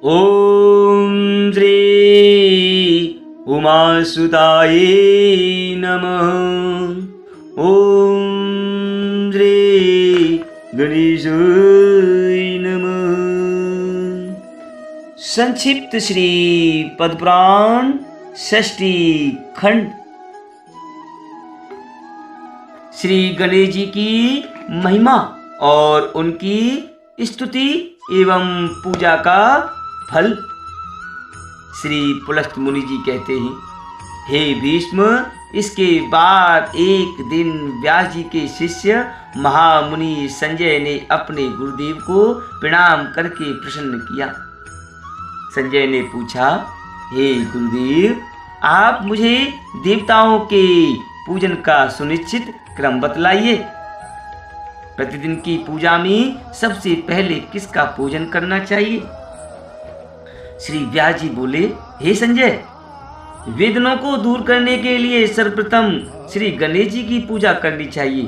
ओम श्री उमासुताय नमः। ओम श्री गणेशाय नमः। संक्षिप्त श्री पद्मपुराण षष्ठी खंड। श्री गणेश जी की महिमा और उनकी स्तुति एवं पूजा का फल। श्री पुलस्त मुनि जी कहते हैं, हे भीष्म, इसके बाद एक दिन व्यास जी के शिष्य महामुनि संजय ने अपने गुरुदेव को प्रणाम करके प्रसन्न किया। संजय ने पूछा, हे गुरुदेव, आप मुझे देवताओं के पूजन का सुनिश्चित क्रम बतलाइए। प्रतिदिन की पूजा में सबसे पहले किसका पूजन करना चाहिए? श्री व्यास जी बोले, हे संजय, वेदनों को दूर करने के लिए सर्वप्रथम श्री गणेश जी की पूजा करनी चाहिए।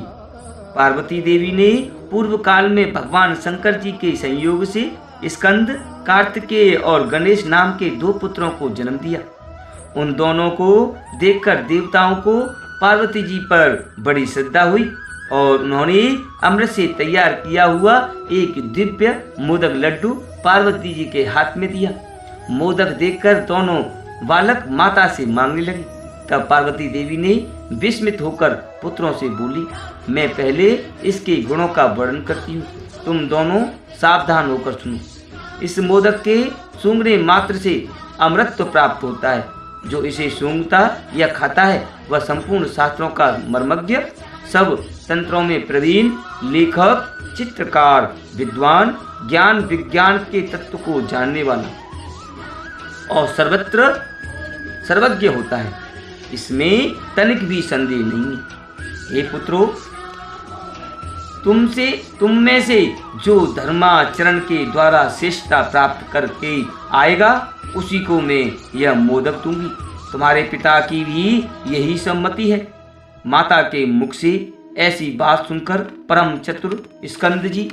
पार्वती देवी ने पूर्व काल में भगवान शंकर जी के संयोग से स्कंद, कार्तिकेय और गणेश नाम के 2 पुत्रों को जन्म दिया। उन दोनों को देखकर देवताओं को पार्वती जी पर बड़ी श्रद्धा हुई और उन्होंने अमृत से तैयार किया हुआ एक दिव्य मोदक लड्डू पार्वती जी के हाथ में दिया। मोदक देखकर दोनों बालक माता से मांगने लगे। तब पार्वती देवी ने विस्मित होकर पुत्रों से बोली, मैं पहले इसके गुणों का वर्णन करती हूँ, तुम दोनों सावधान होकर सुनो। इस मोदक के सूंघने मात्र से अमृत प्राप्त होता है। जो इसे सूंघता या खाता है वह संपूर्ण शास्त्रों का मर्मज्ञ, सब तंत्रों में प्रवीण, लेखक, चित्रकार, विद्वान, ज्ञान विज्ञान के तत्व को जानने वाला और सर्वत्र सर्वज्ञ होता है। इसमें तनिक भी संदेह नहीं है। हे पुत्रों, तुम में से जो धर्माचरण के द्वारा श्रेष्ठता प्राप्त करके आएगा उसी को मैं यह मोदक दूंगी। तुम्हारे पिता की भी यही सम्मति है। माता के मुख से ऐसी बात सुनकर परम चतुर स्कंद जी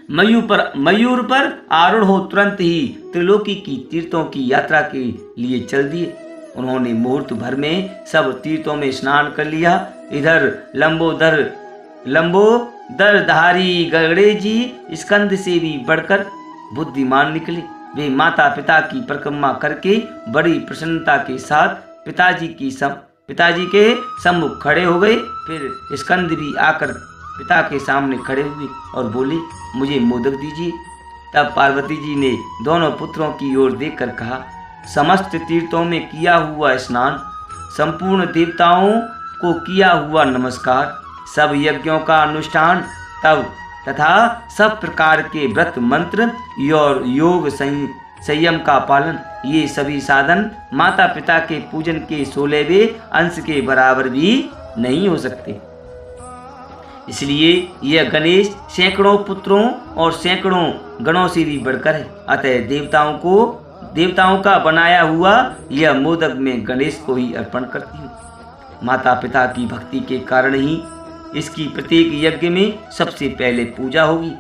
मयूर पर आरूढ़ हो तुरंत ही त्रिलोकी की तीर्थों की यात्रा के लिए चल दिए। उन्होंने मुहूर्त भर में सब तीर्थों में स्नान कर लिया। इधर लंबोदरधारी गणेश जी स्कंद से भी बढ़कर बुद्धिमान निकले। वे माता पिता की परिक्रमा करके बड़ी प्रसन्नता के साथ पिताजी के सम्मुख खड़े हो गए। फिर स्कंद भी आकर पिता के सामने खड़े हुए और बोले, मुझे मोदक दीजिए। तब पार्वती जी ने दोनों पुत्रों की ओर देखकर कहा, समस्त तीर्थों में किया हुआ स्नान, संपूर्ण देवताओं को किया हुआ नमस्कार, सब यज्ञों का अनुष्ठान तथा सब प्रकार के व्रत मंत्र और योग संयम का पालन, ये सभी साधन माता पिता के पूजन के 16वें अंश के बराबर भी नहीं हो सकते। इसलिए यह गणेश सैकड़ों पुत्रों और सैकड़ों गणों से भी बढ़कर है। अतः देवताओं का बनाया हुआ यह मोदक मैं गणेश को ही अर्पण करती हूँ। माता पिता की भक्ति के कारण ही इसकी प्रत्येक यज्ञ में सबसे पहले पूजा होगी।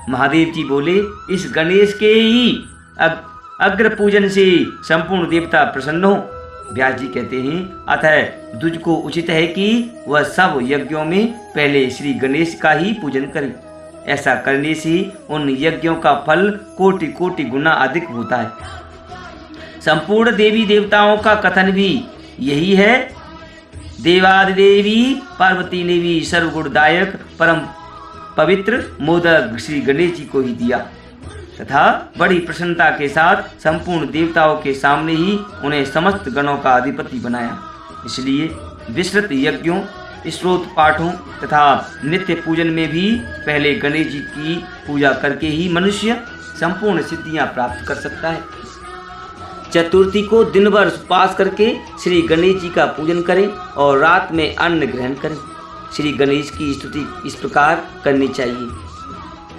महादेव जी बोले, इस गणेश के ही अग्र पूजन से संपूर्ण देवता प्रसन्न हो। व्यास जी कहते हैं, अतः दुज को उचित है कि वह सब यज्ञों में पहले श्री गणेश का ही पूजन करे। ऐसा करने से उन यज्ञों का फल कोटि कोटि गुना अधिक होता है। संपूर्ण देवी देवताओं का कथन भी यही है। देवादिदेवी पार्वती ने भी सर्वगुणदायक परम पवित्र मोदक श्री गणेश जी को ही दिया तथा बड़ी प्रसन्नता के साथ संपूर्ण देवताओं के सामने ही उन्हें समस्त गणों का अधिपति बनाया। इसलिए विस्तृत यज्ञों, स्तोत्र पाठों तथा नित्य पूजन में भी पहले गणेश जी की पूजा करके ही मनुष्य संपूर्ण सिद्धियां प्राप्त कर सकता है। चतुर्थी को दिन भर उपवास करके श्री गणेश जी का पूजन करें और रात में अन्न ग्रहण करें। श्री गणेश की स्तुति इस प्रकार करनी चाहिए,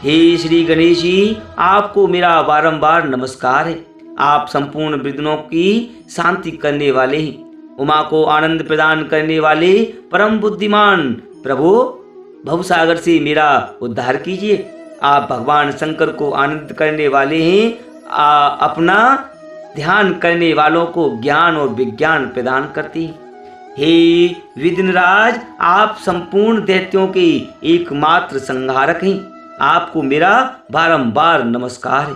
हे श्री गणेश जी, आपको मेरा बारंबार नमस्कार है। आप संपूर्ण विघ्नों की शांति करने वाले हैं, उमा को आनंद प्रदान करने वाले परम बुद्धिमान प्रभु, भवसागर से मेरा उद्धार कीजिए। आप भगवान शंकर को आनंदित करने वाले हैं। अपना ध्यान करने वालों को ज्ञान और विज्ञान प्रदान करती है। हे विघ्नराज, आप संपूर्ण दैत्यों के एकमात्र संहारक हैं। आपको मेरा बारंबार नमस्कार है।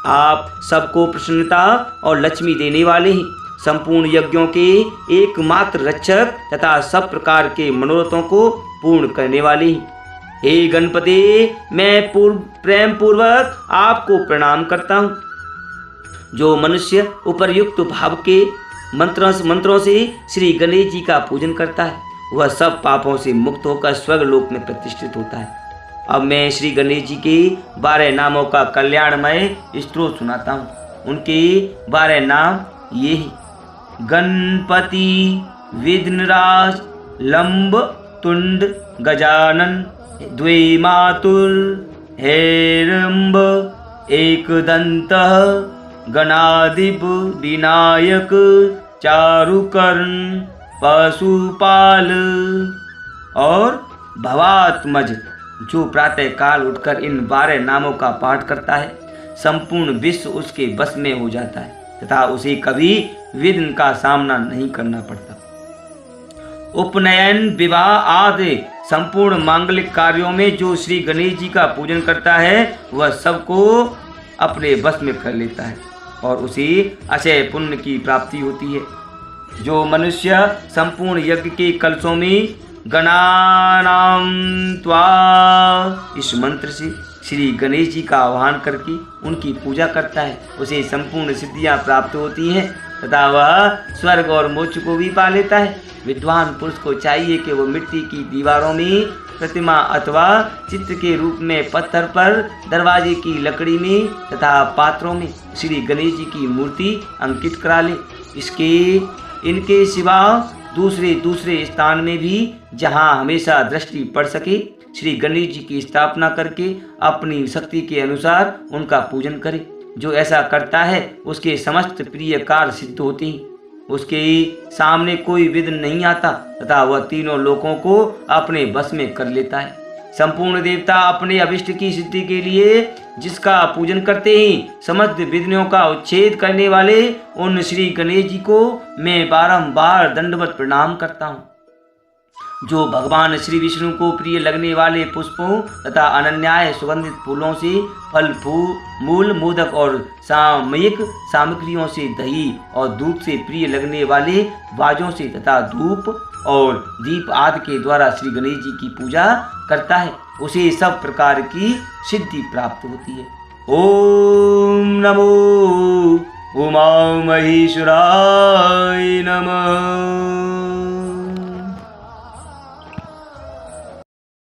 आप सबको प्रसन्नता और लक्ष्मी देने वाले हैं, संपूर्ण यज्ञों के एकमात्र रक्षक तथा सब प्रकार के मनोरथों को पूर्ण करने वाले हैं। हे गणपति, मैं प्रेम पूर्वक आपको प्रणाम करता हूँ। जो मनुष्य उपर्युक्त भाव के मंत्रों से श्री गणेश जी का पूजन करता है, वह सब पापों से मुक्त होकर स्वर्ग लोक में प्रतिष्ठित होता है। अब मैं श्री गणेश जी के 12 नामों का कल्याणमय स्तोत्र सुनाता हूँ। उनके 12 नाम ये हैं: गणपति, विघ्नराज, लंब तुंड, गजानन, द्विमातुर, हेरंब, एकदंतः, गणाधिप, विनायक, चारुकर्ण, पशुपाल और भवात्मज। जो प्रातः काल उठकर इन 12 नामों का पाठ करता है, संपूर्ण विश्व उसके बस में हो जाता है तथा उसे कभी विघ्न का सामना नहीं करना पड़ता। उपनयन, विवाह आदि संपूर्ण मांगलिक कार्यों में जो श्री गणेश जी का पूजन करता है, वह सबको अपने बस में कर लेता है और उसे अक्षय पुण्य की प्राप्ति होती है। जो मनुष्य संपूर्ण यज्ञ के कलशों में गणानाम त्वा इस मंत्र से श्री गणेश जी का आह्वान करके उनकी पूजा करता है, उसे संपूर्ण सिद्धियां प्राप्त होती हैं तथा वह स्वर्ग और मोक्ष को भी पा लेता है। विद्वान पुरुष को चाहिए कि वह मिट्टी की दीवारों में प्रतिमा अथवा चित्र के रूप में पत्थर पर, दरवाजे की लकड़ी में तथा पात्रों में श्री गणेश जी की मूर्ति अंकित करा ले। इनके सिवा दूसरे स्थान में भी जहाँ हमेशा दृष्टि पड़ सके, श्री गणेश जी की स्थापना करके अपनी शक्ति के अनुसार उनका पूजन करे। जो ऐसा करता है उसके समस्त प्रिय कार्य सिद्ध होते हैं, उसके सामने कोई विघ्न नहीं आता तथा वह तीनों लोकों को अपने बस में कर लेता है। संपूर्ण देवता अपने अभिष्ट की सिद्धि के लिए जिसका पूजन करते हैं, समस्त विघ्नों का उच्छेद करने वाले उन श्री गणेश जी को मैं बारंबार दंडवत प्रणाम करता हूँ। जो भगवान श्री विष्णु को प्रिय लगने वाले पुष्पों तथा अनन्याय सुगंधित फूलों से, फल मूल मोदक और सामयिक सामग्रियों से, दही और दूध से प्रिय लगने वाले बाजों से तथा धूप और दीप आदि के द्वारा श्री गणेश जी की पूजा करता है, उसे सब प्रकार की सिद्धि प्राप्त होती है। ओम नमो उमा महेश्वराय नमः।